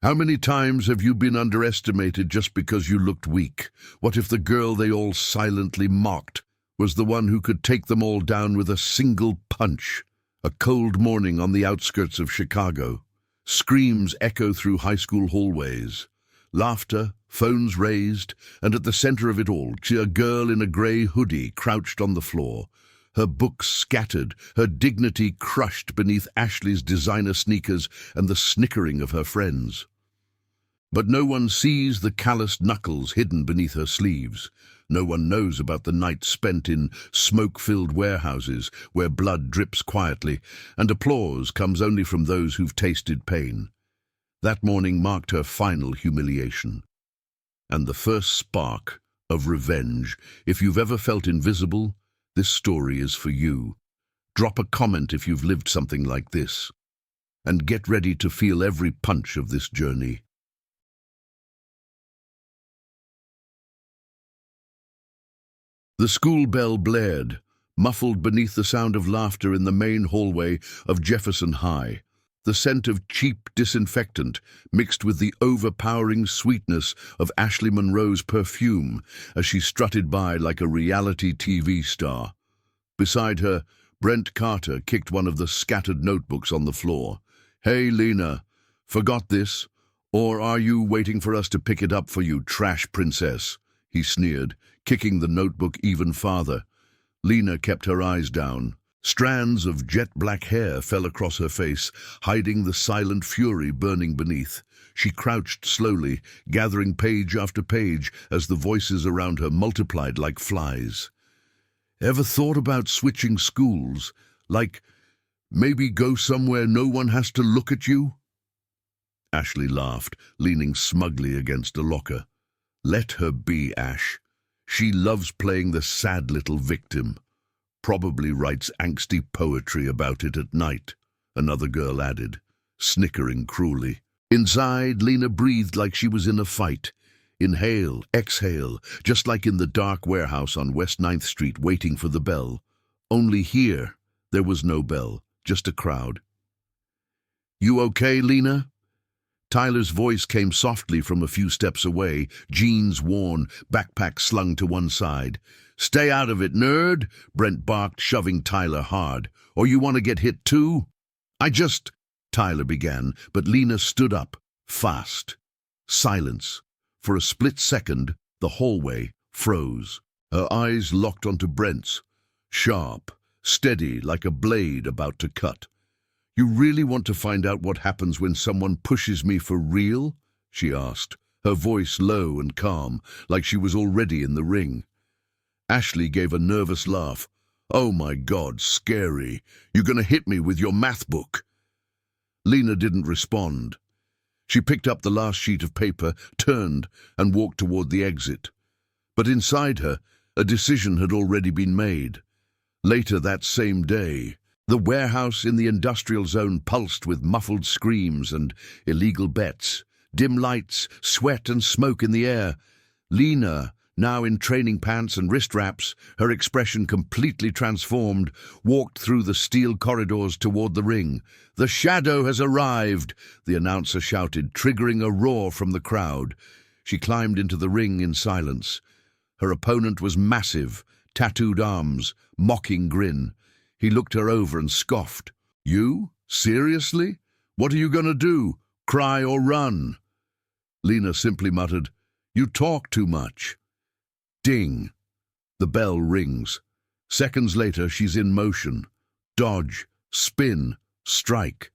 How many times have you been underestimated just because you looked weak? What if the girl they all silently mocked was the one who could take them all down with a single punch? A cold morning on the outskirts of Chicago. Screams echo through high school hallways. Laughter, phones raised, and at the center of it all, a girl in a gray hoodie crouched on the floor. Her books scattered, her dignity crushed beneath Ashley's designer sneakers and the snickering of her friends. But no one sees the calloused knuckles hidden beneath her sleeves. No one knows about the nights spent in smoke-filled warehouses where blood drips quietly and applause comes only from those who've tasted pain. That morning marked her final humiliation. And the first spark of revenge. If you've ever felt invisible, this story is for you. Drop a comment if you've lived something like this. And get ready to feel every punch of this journey. The school bell blared, muffled beneath the sound of laughter in the main hallway of Jefferson High. The scent of cheap disinfectant mixed with the overpowering sweetness of Ashley Monroe's perfume as she strutted by like a reality TV star. Beside her, Brent Carter kicked one of the scattered notebooks on the floor. "Hey, Lena, forgot this? Or are you waiting for us to pick it up for you, trash princess?" he sneered, kicking the notebook even farther. Lena kept her eyes down. Strands of jet-black hair fell across her face, hiding the silent fury burning beneath. She crouched slowly, gathering page after page as the voices around her multiplied like flies. "Ever thought about switching schools? Like, maybe go somewhere no one has to look at you?" Ashley laughed, leaning smugly against a locker. "Let her be, Ash. She loves playing the sad little victim. Probably writes angsty poetry about it at night," another girl added, snickering cruelly. Inside, Lena breathed like she was in a fight. Inhale, exhale, just like in the dark warehouse on West 9th Street waiting for the bell. Only here, there was no bell, just a crowd. "You okay, Lena?" Tyler's voice came softly from a few steps away, jeans worn, backpack slung to one side. "Stay out of it, nerd," Brent barked, shoving Tyler hard. "Or you want to get hit too?" Tyler began, but Lena stood up, fast. Silence. For a split second, the hallway froze. Her eyes locked onto Brent's, sharp, steady like a blade about to cut. "You really want to find out what happens when someone pushes me for real?" she asked, her voice low and calm, like she was already in the ring. Ashley gave a nervous laugh. "Oh my God, scary. You're gonna hit me with your math book." Lena didn't respond. She picked up the last sheet of paper, turned, and walked toward the exit. But inside her, a decision had already been made. Later that same day, the warehouse in the industrial zone pulsed with muffled screams and illegal bets. Dim lights, sweat and smoke in the air. Lena, now in training pants and wrist wraps, her expression completely transformed, walked through the steel corridors toward the ring. "The shadow has arrived," the announcer shouted, triggering a roar from the crowd. She climbed into the ring in silence. Her opponent was massive, tattooed arms, mocking grin. He looked her over and scoffed. "You? Seriously? What are you going to do? Cry or run?" Lena simply muttered, "You talk too much." Ding! The bell rings. Seconds later, she's in motion. Dodge, spin, strike.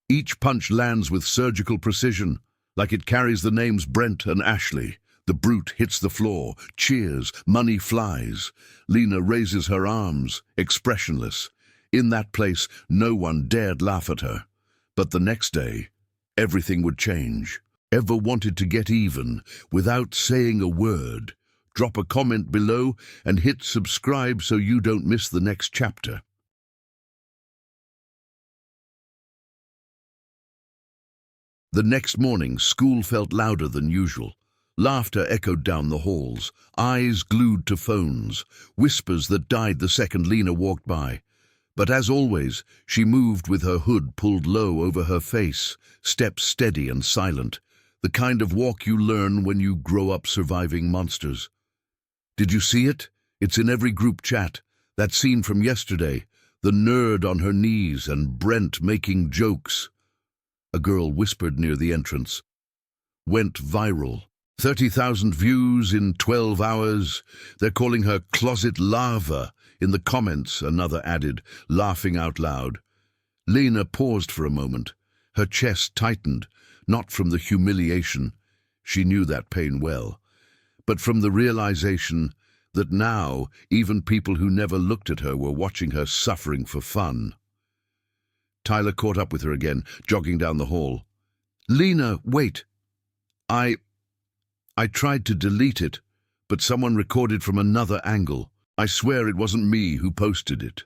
Each punch lands with surgical precision, like it carries the names Brent and Ashley. The brute hits the floor, cheers, money flies. Lena raises her arms, expressionless. In that place, no one dared laugh at her. But the next day, everything would change. Ever wanted to get even without saying a word? Drop a comment below and hit subscribe so you don't miss the next chapter. The next morning, school felt louder than usual. Laughter echoed down the halls, eyes glued to phones, whispers that died the second Lena walked by. But as always, she moved with her hood pulled low over her face, steps steady and silent. The kind of walk you learn when you grow up surviving monsters. Did you see it? It's in every group chat. That scene from yesterday. The nerd on her knees and Brent making jokes. A girl whispered near the entrance. Went viral. 30,000 views in 12 hours. They're calling her closet lava. In the comments, another added, laughing out loud. Lena paused for a moment. Her chest tightened, not from the humiliation. She knew that pain well, but from the realization that now even people who never looked at her were watching her suffering for fun. Tyler caught up with her again, jogging down the hall. Lena, wait. I tried to delete it, but someone recorded from another angle. I swear it wasn't me who posted it.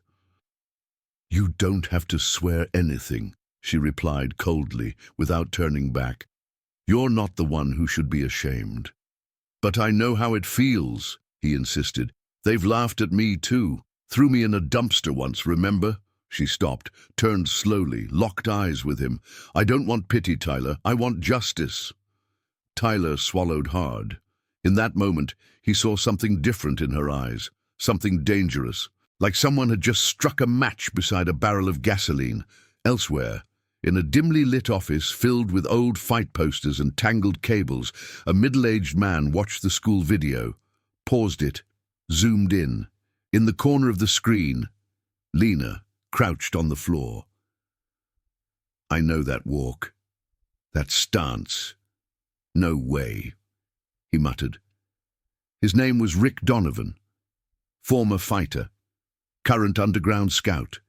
You don't have to swear anything, she replied coldly, without turning back. You're not the one who should be ashamed. But I know how it feels, he insisted. They've laughed at me too. Threw me in a dumpster once, remember? She stopped, turned slowly, locked eyes with him. I don't want pity, Tyler. I want justice. Tyler swallowed hard. In that moment, he saw something different in her eyes, something dangerous, like someone had just struck a match beside a barrel of gasoline. Elsewhere, in a dimly lit office filled with old fight posters and tangled cables, a middle-aged man watched the school video, paused it, zoomed in. In the corner of the screen, Lena crouched on the floor. I know that walk, that stance. No way, he muttered. His name was Rick Donovan, former fighter, current underground scout.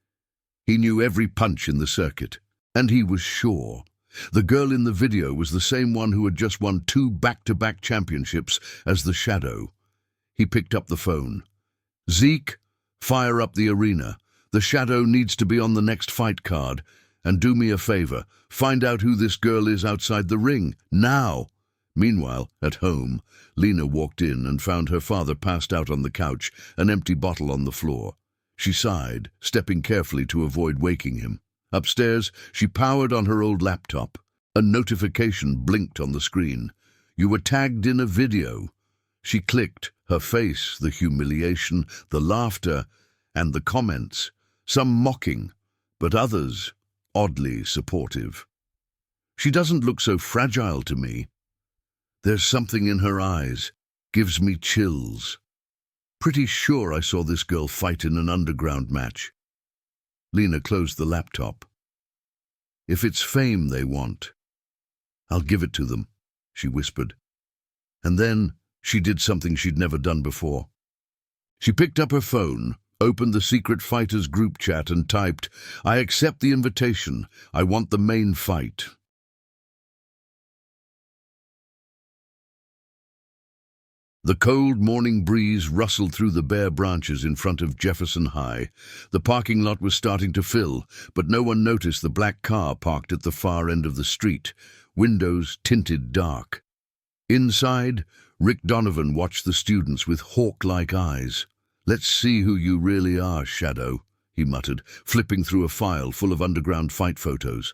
He knew every punch in the circuit, and he was sure. The girl in the video was the same one who had just won 2 back-to-back championships as the Shadow. He picked up the phone. Zeke, fire up the arena. The Shadow needs to be on the next fight card. And do me a favor, find out who this girl is outside the ring, now. Meanwhile, at home, Lena walked in and found her father passed out on the couch, an empty bottle on the floor. She sighed, stepping carefully to avoid waking him. Upstairs, she powered on her old laptop. A notification blinked on the screen. You were tagged in a video. She clicked, her face, the humiliation, the laughter, and the comments, some mocking, but others oddly supportive. She doesn't look so fragile to me. There's something in her eyes, gives me chills. Pretty sure I saw this girl fight in an underground match. Lena closed the laptop. If it's fame they want, I'll give it to them, she whispered. And then she did something she'd never done before. She picked up her phone, opened the Secret Fighters group chat and typed, I accept the invitation. I want the main fight. The cold morning breeze rustled through the bare branches in front of Jefferson High. The parking lot was starting to fill, but no one noticed the black car parked at the far end of the street, windows tinted dark. Inside, Rick Donovan watched the students with hawk-like eyes. Let's see who you really are, Shadow, he muttered, flipping through a file full of underground fight photos.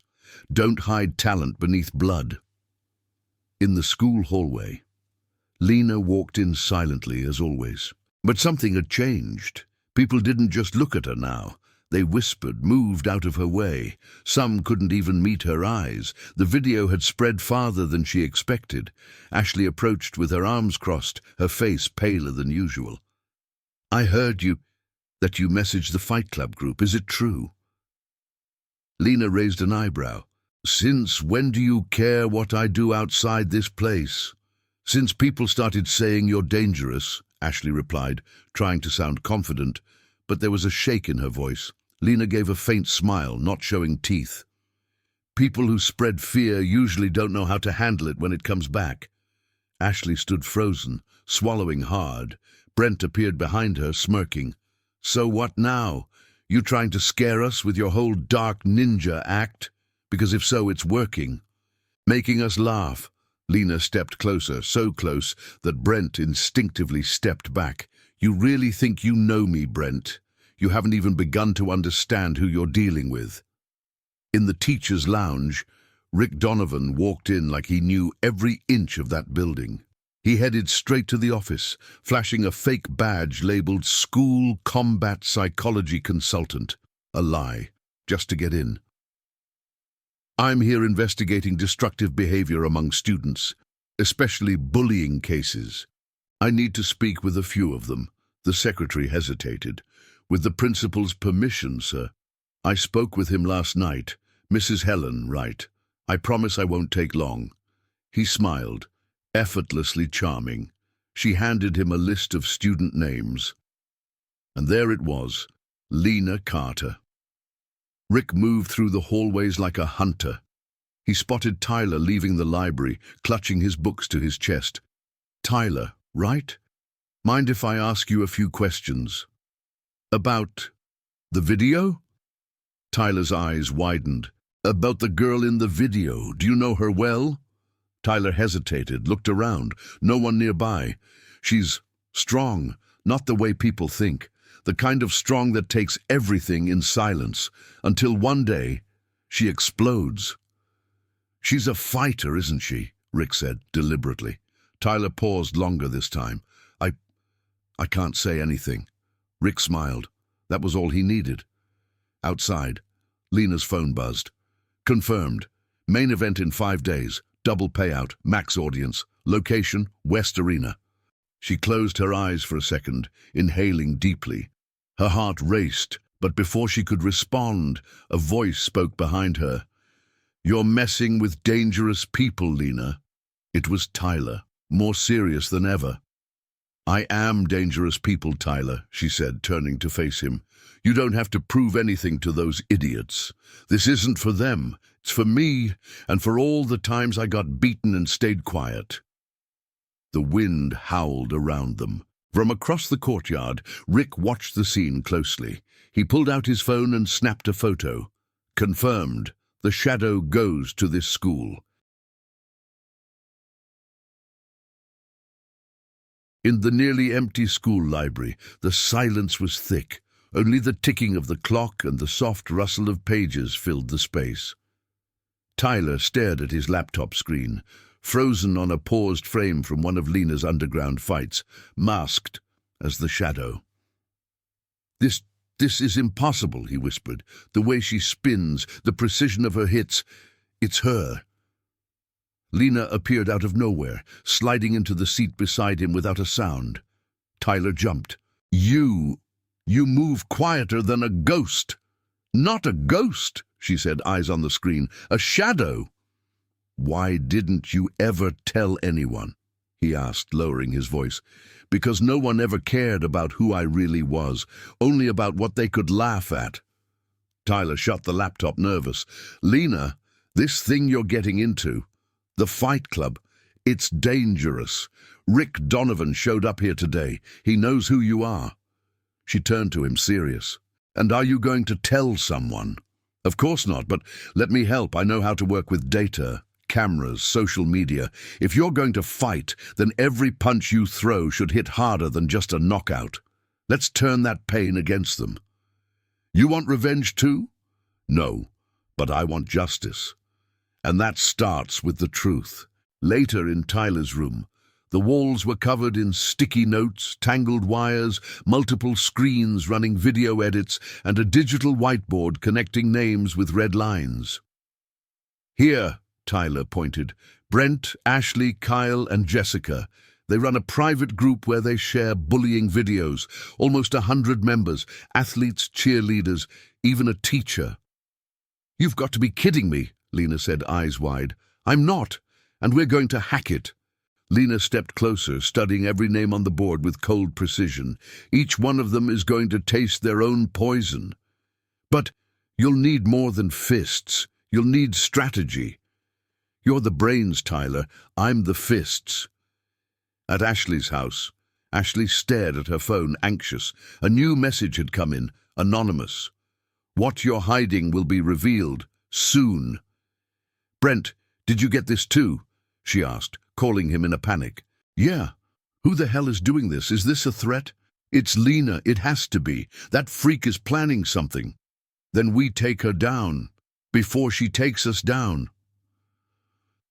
Don't hide talent beneath blood. In the school hallway, Lena walked in silently as always. But something had changed. People didn't just look at her now. They whispered, moved out of her way. Some couldn't even meet her eyes. The video had spread farther than she expected. Ashley approached with her arms crossed, her face paler than usual. I heard that you messaged the Fight Club group. Is it true? Lena raised an eyebrow. Since when do you care what I do outside this place? Since people started saying you're dangerous, Ashley replied, trying to sound confident, but there was a shake in her voice. Lena gave a faint smile, not showing teeth. People who spread fear usually don't know how to handle it when it comes back. Ashley stood frozen, swallowing hard. Brent appeared behind her, smirking. So what now? You trying to scare us with your whole dark ninja act? Because if so, it's working. Making us laugh. Lena stepped closer, so close that Brent instinctively stepped back. You really think you know me, Brent? You haven't even begun to understand who you're dealing with. In the teacher's lounge, Rick Donovan walked in like he knew every inch of that building. He headed straight to the office, flashing a fake badge labeled School Combat Psychology Consultant. A lie, just to get in. "I'm here investigating destructive behavior among students, especially bullying cases. I need to speak with a few of them." The secretary hesitated. "With the principal's permission, sir. I spoke with him last night. Mrs. Helen, right? I promise I won't take long." He smiled, effortlessly charming. She handed him a list of student names. And there it was, Lena Carter. Rick moved through the hallways like a hunter. He spotted Tyler leaving the library, clutching his books to his chest. "Tyler, right? Mind if I ask you a few questions?" "About the video?" Tyler's eyes widened. "About the girl in the video. Do you know her well?" Tyler hesitated, looked around. No one nearby. "She's strong, not the way people think. The kind of strong that takes everything in silence, until one day she explodes." "She's a fighter, isn't she?" Rick said, deliberately. Tyler paused longer this time. I can't say anything." Rick smiled. That was all he needed. Outside, Lena's phone buzzed. "Confirmed. Main event in 5 days. Double payout, max audience. Location, West Arena." She closed her eyes for a second, inhaling deeply. Her heart raced, but before she could respond, a voice spoke behind her. "You're messing with dangerous people, Lena." It was Tyler, more serious than ever. "I am dangerous people, Tyler," she said, turning to face him. "You don't have to prove anything to those idiots. This isn't for them. It's for me, and for all the times I got beaten and stayed quiet." The wind howled around them. From across the courtyard, Rick watched the scene closely. He pulled out his phone and snapped a photo. Confirmed. The shadow goes to this school. In the nearly empty school library, the silence was thick. Only the ticking of the clock and the soft rustle of pages filled the space. Tyler stared at his laptop screen, frozen on a paused frame from one of Lena's underground fights, masked as the shadow. This is impossible," he whispered. "The way she spins, the precision of her hits. It's her." Lena appeared out of nowhere, sliding into the seat beside him without a sound. Tyler jumped. You move quieter than a ghost." "Not a ghost," she said, eyes on the screen. "A shadow." "Why didn't you ever tell anyone?" he asked, lowering his voice. "Because no one ever cared about who I really was, only about what they could laugh at." Tyler shut the laptop, nervous. "Lena, this thing you're getting into, the Fight Club, it's dangerous. Rick Donovan showed up here today. He knows who you are." She turned to him, serious. "And are you going to tell someone?" "Of course not, but let me help. I know how to work with data, cameras, social media. If you're going to fight, then every punch you throw should hit harder than just a knockout. Let's turn that pain against them." "You want revenge too?" "No, but I want justice. And that starts with the truth." Later in Tyler's room, the walls were covered in sticky notes, tangled wires, multiple screens running video edits, and a digital whiteboard connecting names with red lines. "Here," Tyler pointed, "Brent, Ashley, Kyle, and Jessica. They run a private group where they share bullying videos. Almost 100 members, athletes, cheerleaders, even a teacher." "You've got to be kidding me," Lena said, eyes wide. "I'm not, and we're going to hack it." Lena stepped closer, studying every name on the board with cold precision. "Each one of them is going to taste their own poison. But you'll need more than fists. You'll need strategy. You're the brains, Tyler. I'm the fists." At Ashley's house, Ashley stared at her phone, anxious. A new message had come in, anonymous. "What you're hiding will be revealed soon." "Brent, did you get this too?" she asked, calling him in a panic. "Yeah. Who the hell is doing this? Is this a threat?" "It's Lena. It has to be. That freak is planning something." "Then we take her down. Before she takes us down."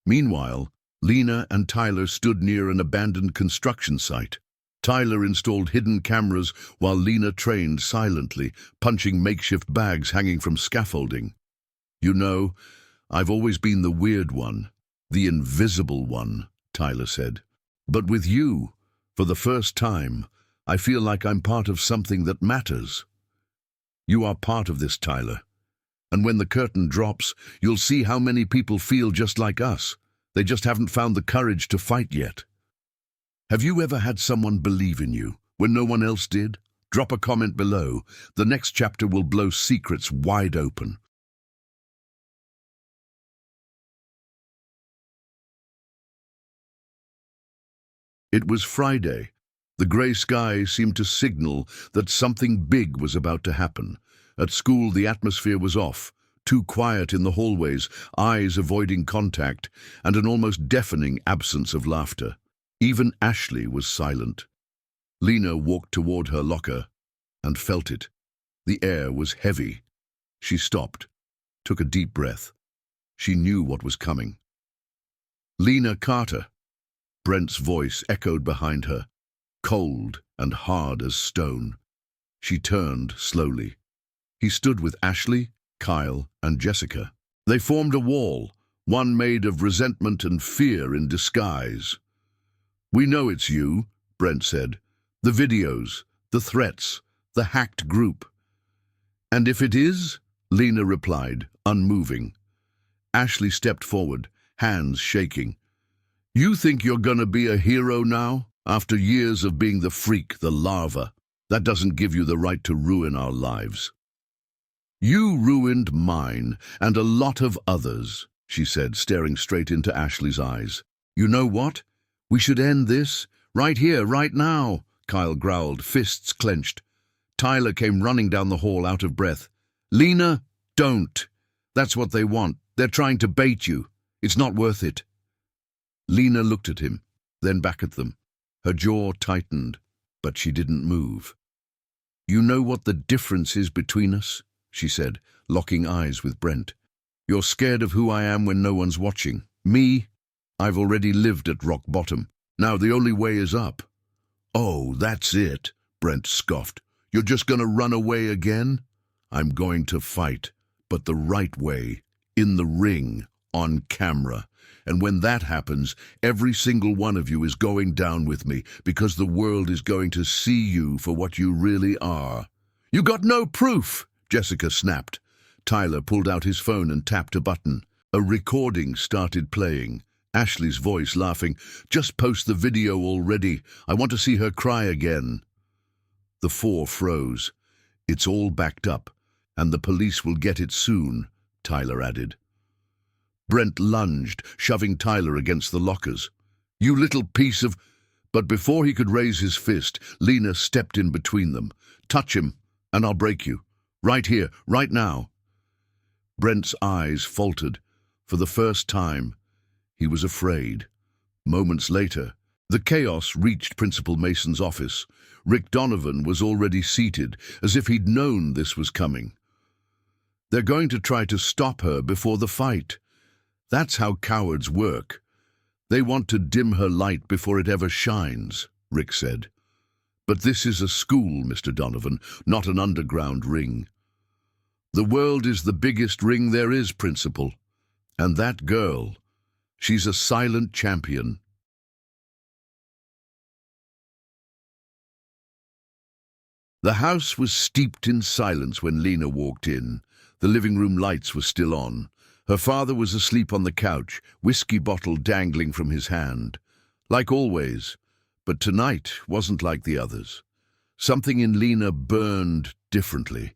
Meanwhile, Lena and Tyler stood near an abandoned construction site. Tyler installed hidden cameras while Lena trained silently, punching makeshift bags hanging from scaffolding. "You know, I've always been the weird one, the invisible one," Tyler said. "But with you, for the first time, I feel like I'm part of something that matters. You are part of this, Tyler. And when the curtain drops, you'll see how many people feel just like us. They just haven't found the courage to fight yet." Have you ever had someone believe in you when no one else did? Drop a comment below. The next chapter will blow secrets wide open. It was Friday. The grey sky seemed to signal that something big was about to happen. At school, the atmosphere was off, too quiet in the hallways, eyes avoiding contact, and an almost deafening absence of laughter. Even Ashley was silent. Lena walked toward her locker and felt it. The air was heavy. She stopped, took a deep breath. She knew what was coming. "Lena Carter." Brent's voice echoed behind her, cold and hard as stone. She turned slowly. He stood with Ashley, Kyle, and Jessica. They formed a wall, one made of resentment and fear in disguise. "We know it's you," Brent said. "The videos, the threats, the hacked group." "And if it is?" Lena replied, unmoving. Ashley stepped forward, hands shaking. "You think you're gonna be a hero now, after years of being the freak, the larva? That doesn't give you the right to ruin our lives." "You ruined mine, and a lot of others," she said, staring straight into Ashley's eyes. "You know what? We should end this, right here, right now," Kyle growled, fists clenched. Tyler came running down the hall, out of breath. "Lena, don't. That's what they want. They're trying to bait you. It's not worth it." Lena looked at him, then back at them. Her jaw tightened, but she didn't move. "You know what the difference is between us?" she said, locking eyes with Brent. "You're scared of who I am when no one's watching. Me? I've already lived at rock bottom. Now the only way is up." "Oh, that's it," Brent scoffed. "You're just gonna run away again?" "I'm going to fight, but the right way, in the ring, on camera. And when that happens, every single one of you is going down with me, because the world is going to see you for what you really are." "You got no proof," Jessica snapped. Tyler pulled out his phone and tapped a button. A recording started playing. Ashley's voice laughing, "Just post the video already. I want to see her cry again." The four froze. "It's all backed up, and the police will get it soon," Tyler added. Brent lunged, shoving Tyler against the lockers. "You little piece of—" But before he could raise his fist, Lena stepped in between them. "Touch him, and I'll break you. Right here, right now." Brent's eyes faltered. For the first time, he was afraid. Moments later, the chaos reached Principal Mason's office. Rick Donovan was already seated, as if he'd known this was coming. "They're going to try to stop her before the fight. That's how cowards work. They want to dim her light before it ever shines," Rick said. "But this is a school, Mr. Donovan, not an underground ring." "The world is the biggest ring there is, Principal. And that girl, she's a silent champion." The house was steeped in silence when Lena walked in. The living room lights were still on. Her father was asleep on the couch, whiskey bottle dangling from his hand. Like always, but tonight wasn't like the others. Something in Lena burned differently.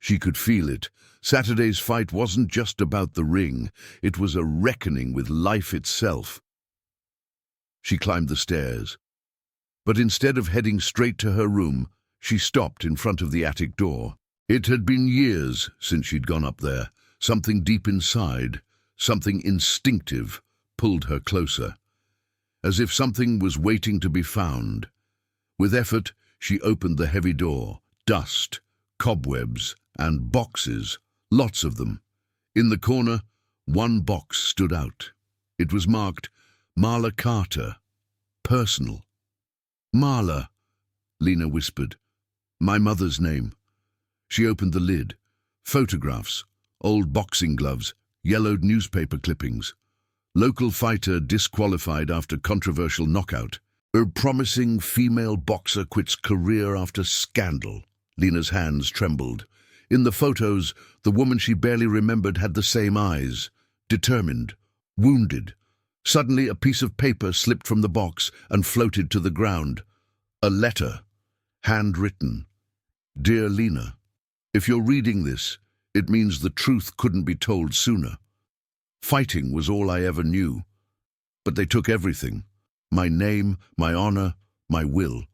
She could feel it. Saturday's fight wasn't just about the ring. It was a reckoning with life itself. She climbed the stairs. But instead of heading straight to her room, she stopped in front of the attic door. It had been years since she'd gone up there. Something deep inside, something instinctive, pulled her closer. As if something was waiting to be found. With effort, she opened the heavy door. Dust, cobwebs, and boxes, lots of them. In the corner, one box stood out. It was marked, Marla Carter, personal. Marla, Lena whispered. My mother's name. She opened the lid. Photographs, old boxing gloves, yellowed newspaper clippings. Local fighter disqualified after controversial knockout. A promising female boxer quits career after scandal. Lena's hands trembled. In the photos, the woman she barely remembered had the same eyes, determined, wounded. Suddenly, a piece of paper slipped from the box and floated to the ground. A letter, handwritten. Dear Lena, if you're reading this, it means the truth couldn't be told sooner. Fighting was all I ever knew. But they took everything. My name, my honor, my will.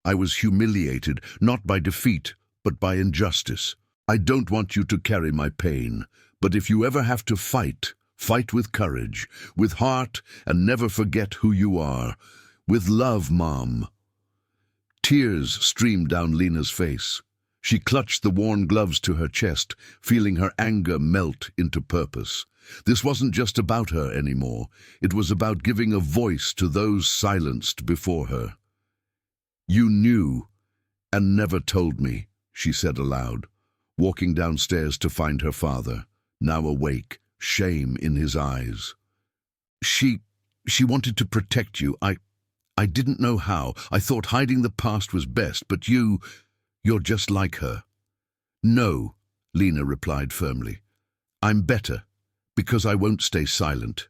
I was humiliated, not by defeat, but by injustice. I don't want you to carry my pain, but if you ever have to fight, fight with courage, with heart, and never forget who you are. With love, Mom. Tears streamed down Lena's face. She clutched the worn gloves to her chest, feeling her anger melt into purpose. This wasn't just about her anymore. It was about giving a voice to those silenced before her. You knew, and never told me, she said aloud, walking downstairs to find her father, now awake, shame in his eyes. She wanted to protect you. I didn't know how. I thought hiding the past was best, but you're just like her. No, Lena replied firmly. I'm better, because I won't stay silent.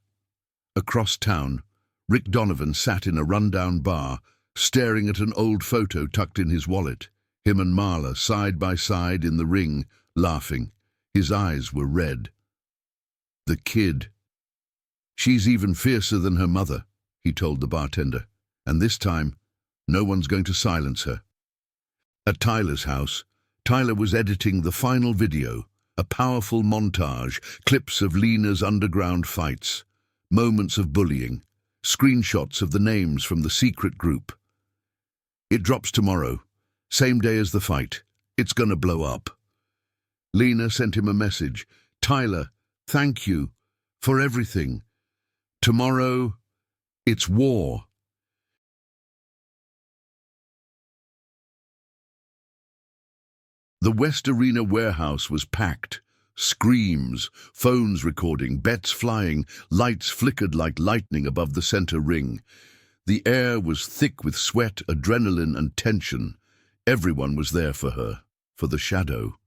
Across town, Rick Donovan sat in a rundown bar, staring at an old photo tucked in his wallet. Him and Marla side by side in the ring, laughing. His eyes were red. The kid. She's even fiercer than her mother, he told the bartender. And this time, no one's going to silence her. At Tyler's house, Tyler was editing the final video, a powerful montage, clips of Lena's underground fights, moments of bullying, screenshots of the names from the secret group. It drops tomorrow, same day as the fight. It's gonna blow up. Lena sent him a message. Tyler, thank you for everything. Tomorrow, it's war. The West Arena warehouse was packed. Screams, phones recording, bets flying, lights flickered like lightning above the center ring. The air was thick with sweat, adrenaline, and tension. Everyone was there for her, for the shadow.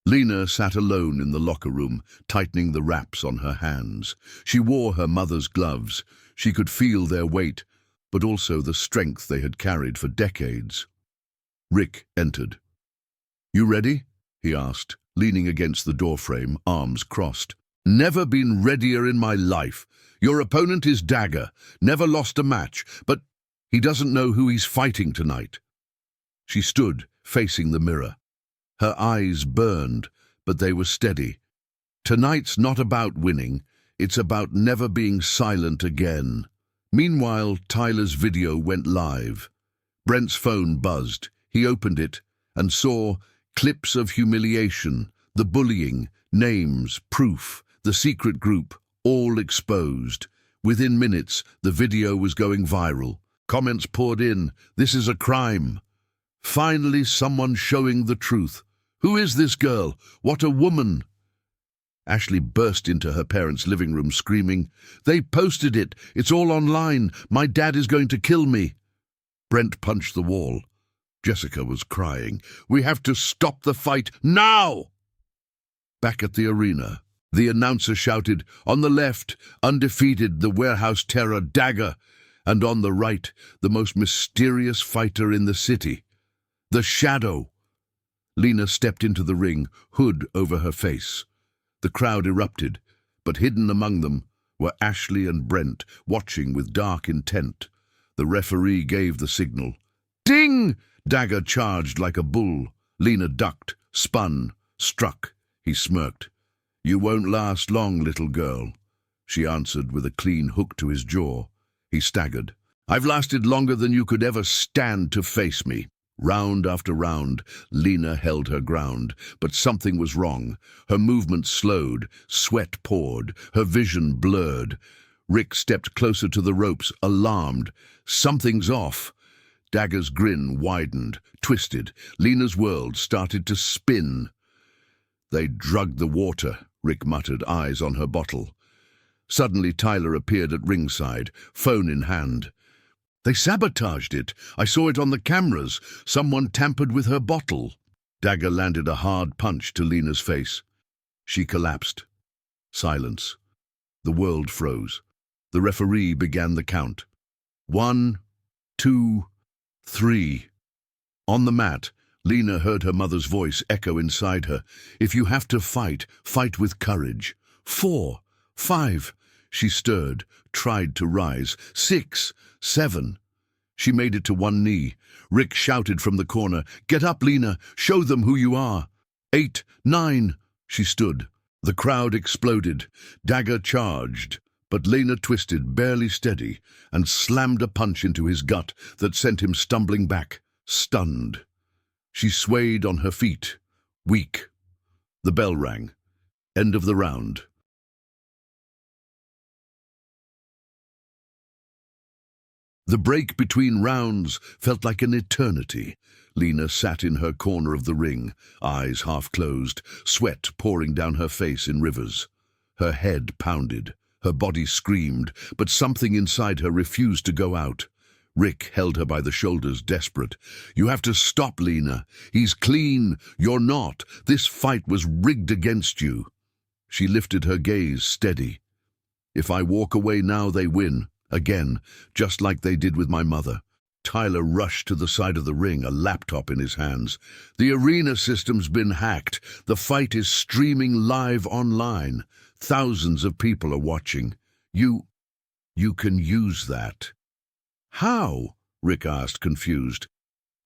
Lena sat alone in the locker room, tightening the wraps on her hands. She wore her mother's gloves. She could feel their weight, but also the strength they had carried for decades. Rick entered. You ready? He asked, leaning against the doorframe, arms crossed. Never been readier in my life. Your opponent is Dagger, never lost a match, but he doesn't know who he's fighting tonight. She stood, facing the mirror. Her eyes burned, but they were steady. Tonight's not about winning, it's about never being silent again. Meanwhile, Tyler's video went live. Brent's phone buzzed. He opened it and saw clips of humiliation, the bullying, names, proof, the secret group, all exposed. Within minutes, the video was going viral. Comments poured in, this is a crime. Finally, someone showing the truth. Who is this girl? What a woman! Ashley burst into her parents' living room screaming, They posted it! It's all online! My dad is going to kill me! Brent punched the wall. Jessica was crying. We have to stop the fight now! Back at the arena, the announcer shouted, On the left, undefeated, the warehouse terror Dagger, and on the right, the most mysterious fighter in the city, the Shadow. Lena stepped into the ring, hood over her face. The crowd erupted, but hidden among them were Ashley and Brent, watching with dark intent. The referee gave the signal. Ding! Dagger charged like a bull. Lena ducked, spun, struck. He smirked. You won't last long, little girl, she answered with a clean hook to his jaw. He staggered. I've lasted longer than you could ever stand to face me. Round after round, Lena held her ground, but something was wrong. Her movement slowed, sweat poured, her vision blurred. Rick stepped closer to the ropes, alarmed. Something's off. Dagger's grin widened, twisted. Lena's world started to spin. They drugged the water, Rick muttered, eyes on her bottle. Suddenly Tyler appeared at ringside, phone in hand. They sabotaged it. I saw it on the cameras. Someone tampered with her bottle. Dagger landed a hard punch to Lena's face. She collapsed. Silence. The world froze. The referee began the count. 1, 2, 3. On the mat, Lena heard her mother's voice echo inside her. If you have to fight, fight with courage. 4, 5. She stirred, tried to rise. 6, 7. She made it to one knee. Rick shouted from the corner, "Get up, Lena! Show them who you are!" 8, 9. She stood. The crowd exploded. Dagger charged, but Lena twisted, barely steady, and slammed a punch into his gut that sent him stumbling back, stunned. She swayed on her feet, weak. The bell rang. End of the round. The break between rounds felt like an eternity. Lena sat in her corner of the ring, eyes half closed, sweat pouring down her face in rivers. Her head pounded, her body screamed, but something inside her refused to go out. Rick held her by the shoulders, desperate. "You have to stop, Lena. He's clean. You're not. This fight was rigged against you." She lifted her gaze, steady. "If I walk away now, they win. Again, just like they did with my mother." Tyler rushed to the side of the ring, a laptop in his hands. "The arena system's been hacked. The fight is streaming live online. Thousands of people are watching. You can use that." "How?" Rick asked, confused.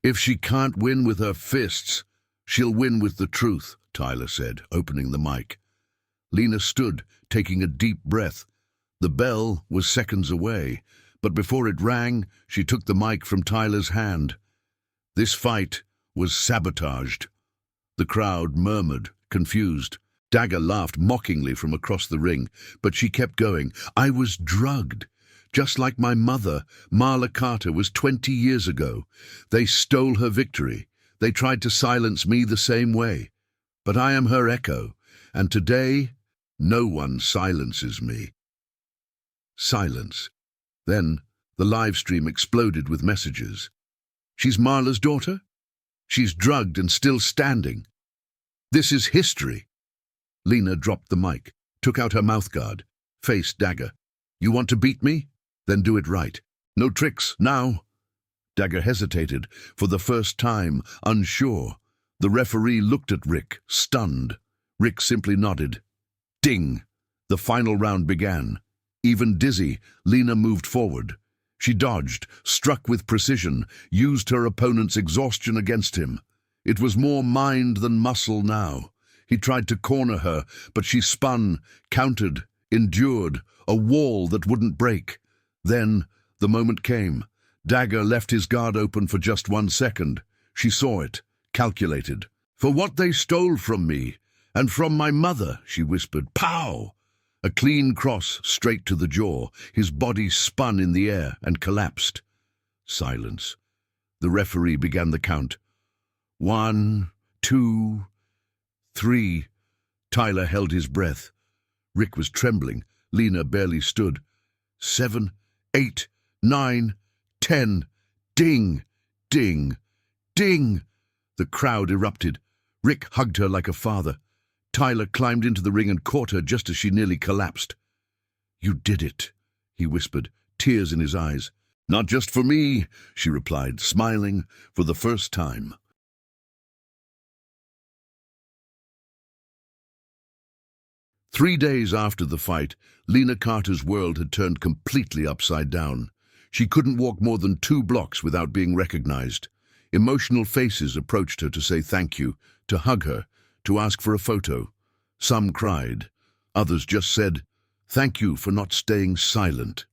"If she can't win with her fists, she'll win with the truth," Tyler said, opening the mic. Lena stood, taking a deep breath. The bell was seconds away, but before it rang, she took the mic from Tyler's hand. This fight was sabotaged. The crowd murmured, confused. Dagger laughed mockingly from across the ring, but she kept going. "I was drugged. Just like my mother, Marla Carter, was 20 years ago. They stole her victory. They tried to silence me the same way. But I am her echo, and today, no one silences me." Silence. Then the live stream exploded with messages. "She's Marla's daughter? She's drugged and still standing. This is history." Lena dropped the mic, took out her mouthguard, faced Dagger. "You want to beat me? Then do it right. No tricks, now." Dagger hesitated, for the first time, unsure. The referee looked at Rick, stunned. Rick simply nodded. Ding! The final round began. Even dizzy, Lena moved forward. She dodged, struck with precision, used her opponent's exhaustion against him. It was more mind than muscle now. He tried to corner her, but she spun, countered, endured, a wall that wouldn't break. Then, the moment came. Dagger left his guard open for just 1 second. She saw it, calculated. "For what they stole from me, and from my mother," she whispered. "Pow!" A clean cross straight to the jaw. His body spun in the air and collapsed. Silence. The referee began the count. 1, 2, 3. Tyler held his breath. Rick was trembling. Lena barely stood. 7, 8, 9, 10. Ding! Ding! Ding! The crowd erupted. Rick hugged her like a father. Tyler climbed into the ring and caught her just as she nearly collapsed. "You did it," he whispered, tears in his eyes. "Not just for me," she replied, smiling for the first time. 3 days after the fight, Lena Carter's world had turned completely upside down. She couldn't walk more than 2 blocks without being recognized. Emotional faces approached her to say thank you, to hug her, to ask for a photo. Some cried. Others just said, "Thank you for not staying silent."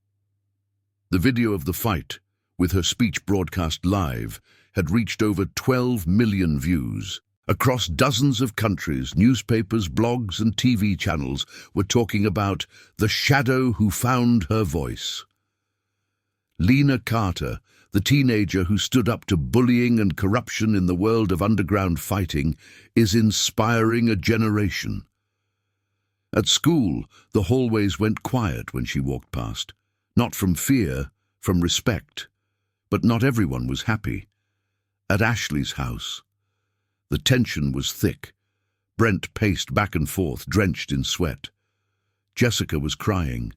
The video of the fight, with her speech broadcast live, had reached over 12 million views. Across dozens of countries, newspapers, blogs, and TV channels were talking about the shadow who found her voice. Lena Carter, the teenager who stood up to bullying and corruption in the world of underground fighting, is inspiring a generation. At school, the hallways went quiet when she walked past. Not from fear, from respect. But not everyone was happy. At Ashley's house, the tension was thick. Brent paced back and forth, drenched in sweat. Jessica was crying.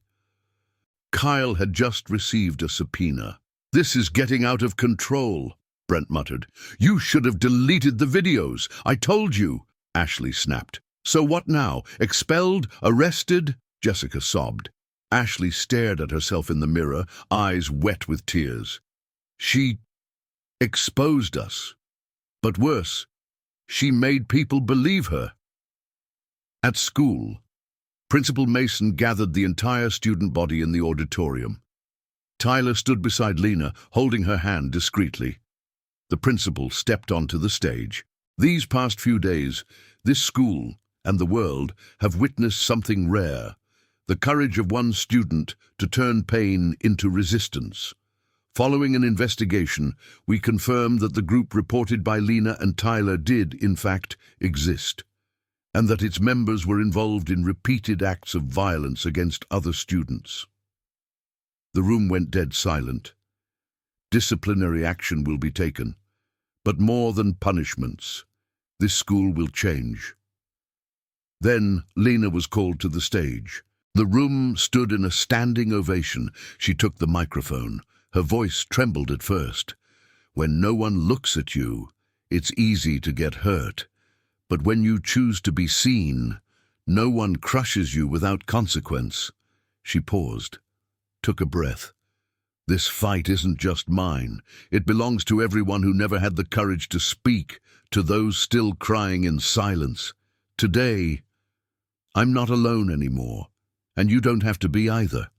Kyle had just received a subpoena. "This is getting out of control," Brent muttered. "You should have deleted the videos. I told you," Ashley snapped. "So what now? Expelled? Arrested?" Jessica sobbed. Ashley stared at herself in the mirror, eyes wet with tears. "She exposed us. But worse, she made people believe her." At school, Principal Mason gathered the entire student body in the auditorium. Tyler stood beside Lena, holding her hand discreetly. The principal stepped onto the stage. "These past few days, this school and the world have witnessed something rare, the courage of one student to turn pain into resistance. Following an investigation, we confirmed that the group reported by Lena and Tyler did, in fact, exist, and that its members were involved in repeated acts of violence against other students." The room went dead silent. "Disciplinary action will be taken, but more than punishments, this school will change." Then Lena was called to the stage. The room stood in a standing ovation. She took the microphone. Her voice trembled at first. "When no one looks at you, it's easy to get hurt. But when you choose to be seen, no one crushes you without consequence." She paused, took a breath. "This fight isn't just mine. It belongs to everyone who never had the courage to speak, to those still crying in silence. Today, I'm not alone anymore, and you don't have to be either."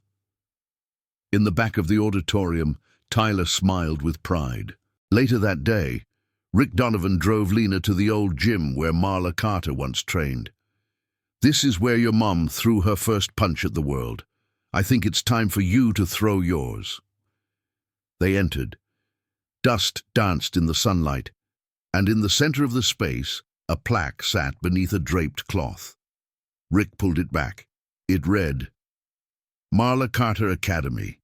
In the back of the auditorium, Tyler smiled with pride. Later that day, Rick Donovan drove Lena to the old gym where Marla Carter once trained. "This is where your mom threw her first punch at the world. I think it's time for you to throw yours." They entered. Dust danced in the sunlight, and in the center of the space, a plaque sat beneath a draped cloth. Rick pulled it back. It read, "Marla Carter Academy,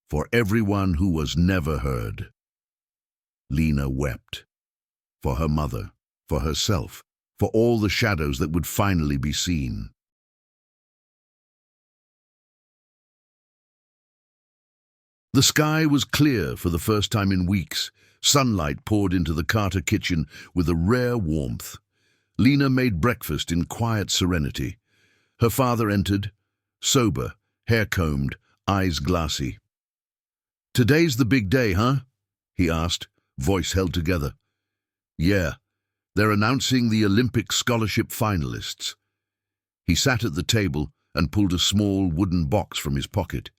for everyone who was never heard." Lena wept. For her mother, for herself, for all the shadows that would finally be seen. The sky was clear for the first time in weeks. Sunlight poured into the Carter kitchen with a rare warmth. Lena made breakfast in quiet serenity. Her father entered, sober, hair combed, eyes glassy. "Today's the big day, huh?" he asked, voice held together. "Yeah, they're announcing the Olympic scholarship finalists." He sat at the table and pulled a small wooden box from his pocket.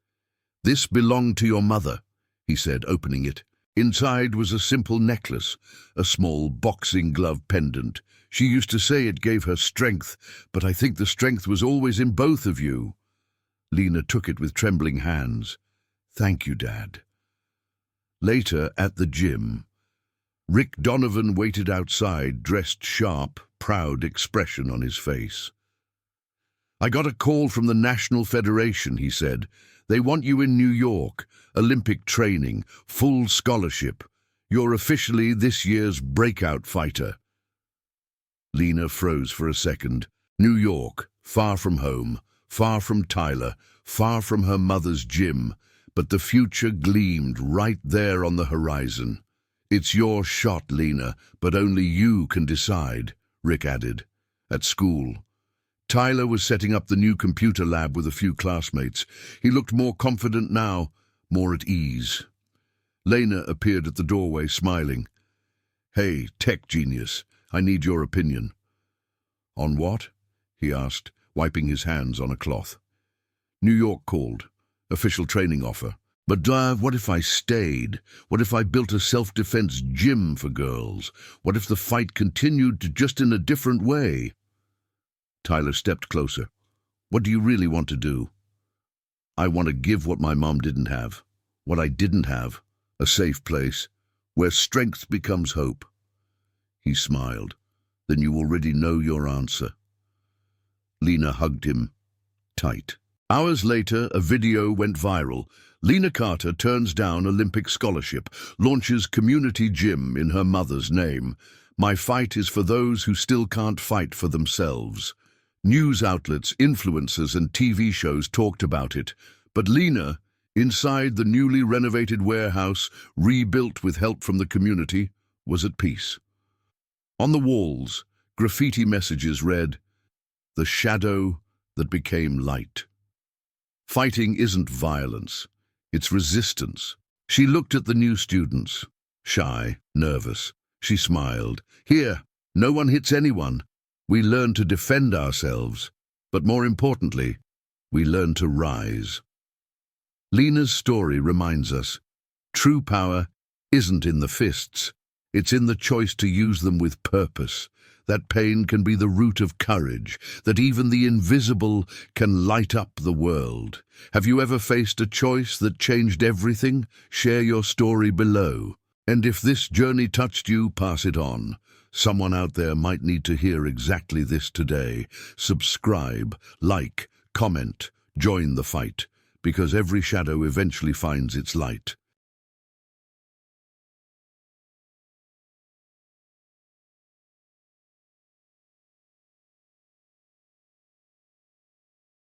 "This belonged to your mother," he said, opening it. Inside was a simple necklace, a small boxing glove pendant. "She used to say it gave her strength, but I think the strength was always in both of you." Lena took it with trembling hands. "Thank you, Dad." Later, at the gym, Rick Donovan waited outside, dressed sharp, proud expression on his face. "I got a call from the National Federation," he said. "They want you in New York, Olympic training, full scholarship. You're officially this year's breakout fighter." Lena froze for a second. New York, far from home, far from Tyler, far from her mother's gym, but the future gleamed right there on the horizon. "It's your shot, Lena, but only you can decide," Rick added. At school, Tyler was setting up the new computer lab with a few classmates. He looked more confident now, more at ease. Lena appeared at the doorway, smiling. "Hey, tech genius, I need your opinion." "On what?" he asked, wiping his hands on a cloth. "New York called. Official training offer. But what if I stayed? What if I built a self-defense gym for girls? What if the fight continued just in a different way? Tyler stepped closer. What do you really want to do? I want to give what my mom didn't have. What I didn't have. A safe place, where strength becomes hope. He smiled. Then you already know your answer. Lena hugged him tight. Hours later, a video went viral. Lena Carter turns down Olympic scholarship, launches community gym in her mother's name. My fight is for those who still can't fight for themselves. News outlets, influencers, and TV shows talked about it. But Lena, inside the newly renovated warehouse, rebuilt with help from the community, was at peace. On the walls, graffiti messages read, "The shadow that became light." Fighting isn't violence, it's resistance. She looked at the new students, shy, nervous. She smiled. Here, no one hits anyone. We learn to defend ourselves, but more importantly, we learn to rise. Lena's story reminds us, true power isn't in the fists, it's in the choice to use them with purpose. That pain can be the root of courage, that even the invisible can light up the world. Have you ever faced a choice that changed everything? Share your story below. And if this journey touched you, pass it on. Someone out there might need to hear exactly this today. Subscribe, like, comment, join the fight, because every shadow eventually finds its light.